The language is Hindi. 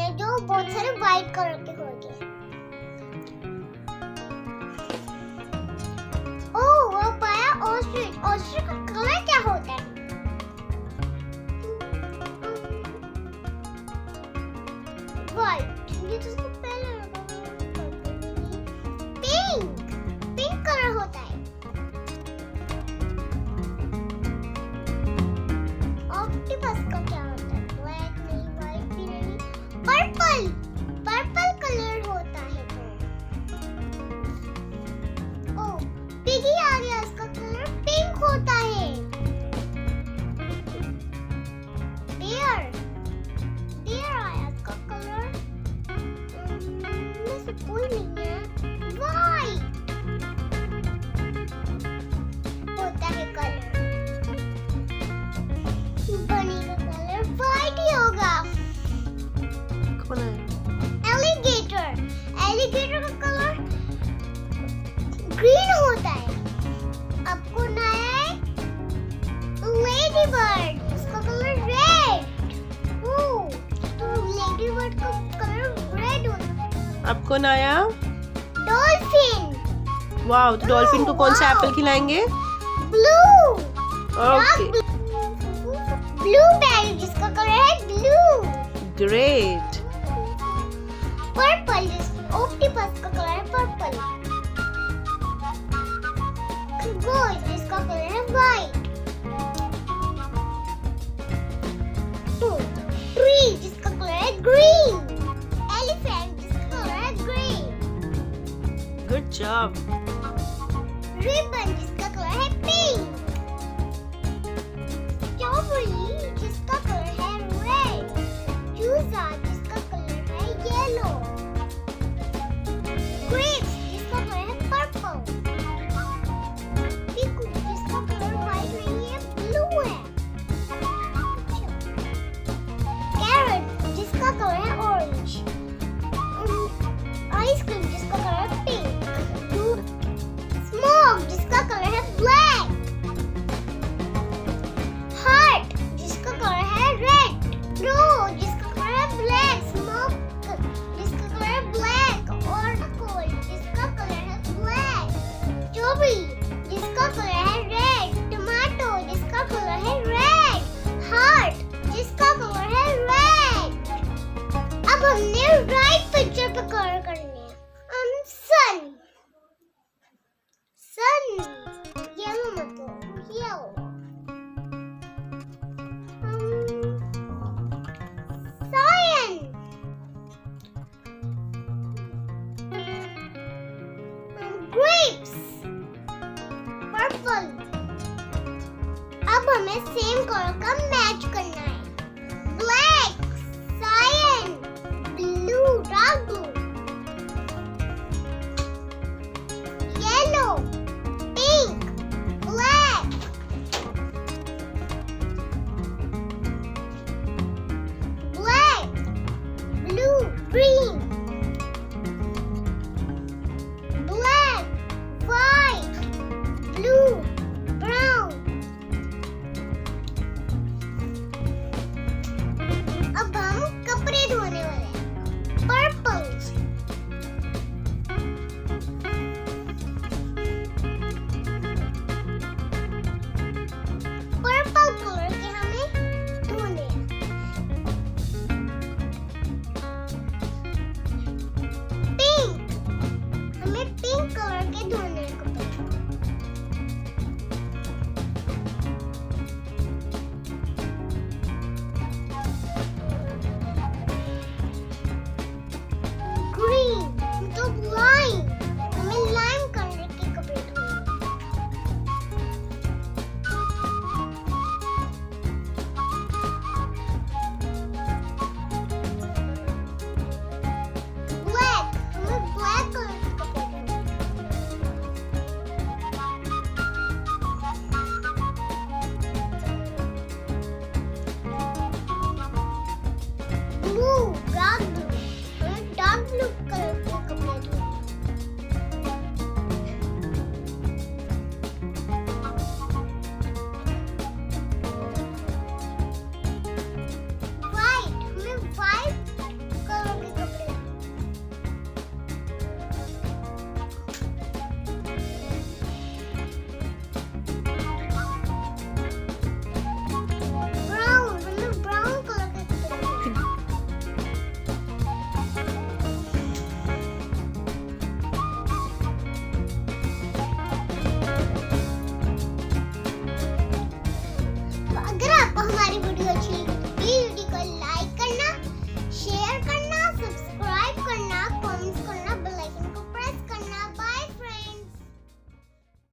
हैं जो बहुत सारे व्हाइट कलर के होंगे। ओह वो पाया ऑस्ट्रिच। ऑस्ट्रिच का कलर क्या होता है? व्हाइट। ये तो उसको पहले लगा। पिंक। पिंक कलर होता है। ऑक्टोपस का क्या होता है? ब्लैक नहीं, व्हाइट भी नहीं, पर्पल। पर्पल कलर होता है वो। ओह पिगी आ गया, इसका कलर पिंक होता है। डियर। डियर आया, इसका कलर में से कोई नहीं है। व्हाइट होता है कलर। बनी का कलर व्हाइट ही होगा। कौन है? एलिगेटर। एलिगेटर का कलर ग्रीन होता है। आपको नया है लेडी बर्ड, उसका कलर रेड। ओह तो लेडी बर्ड का कलर रेड होता है। आपको नया डॉल्फिन। वाह, तो डॉल्फिन को कौन सा एप्पल खिलाएंगे? ब्लू। ओके ब्लूबेरी जिसका कलर है ब्लू। ग्रेट। पर्पल। ऑक्टोपस का कलर है पर्पल। खरगोश जिसका कलर है व्हाइट। ट्री जिसका कलर है ग्रीन। एलिफेंट जिसका कलर है ग्रीन। Good job. रिबन जिसका कलर है पिंक। स्ट्रॉबेरी जिसका कलर है रेड। चूजा जिसका कलर है येलो। ग्रेप्स जिसका कलर है पर्पल। पीकू जिसका कलर व्हाइट नहीं है ब्लू है। कैरेट जिसका कलर है ऑरेंज। आइसक्रीम जिसका कलर है पिंक। स्मोक जिसका कलर है ब्लैक। हार्ट जिसका कलर है रेड। रो जिसका कलर है ब्लैक। स्मोक जिसका कलर है ब्लैक। और कोल जिसका कलर है ब्लैक। स्ट्रॉबेरी जिसका कलर है रेड। टमाटो जिसका कलर है रेड। हार्ट जिसका कलर है रेड। अब हमने राइट पिक्चर पे कलर करने हैं। सन। सन येलो मतलब येलो। सायन। Grapes purple. अब हमें सेम कलर का मैच करना है। Black cyan blue dark blue.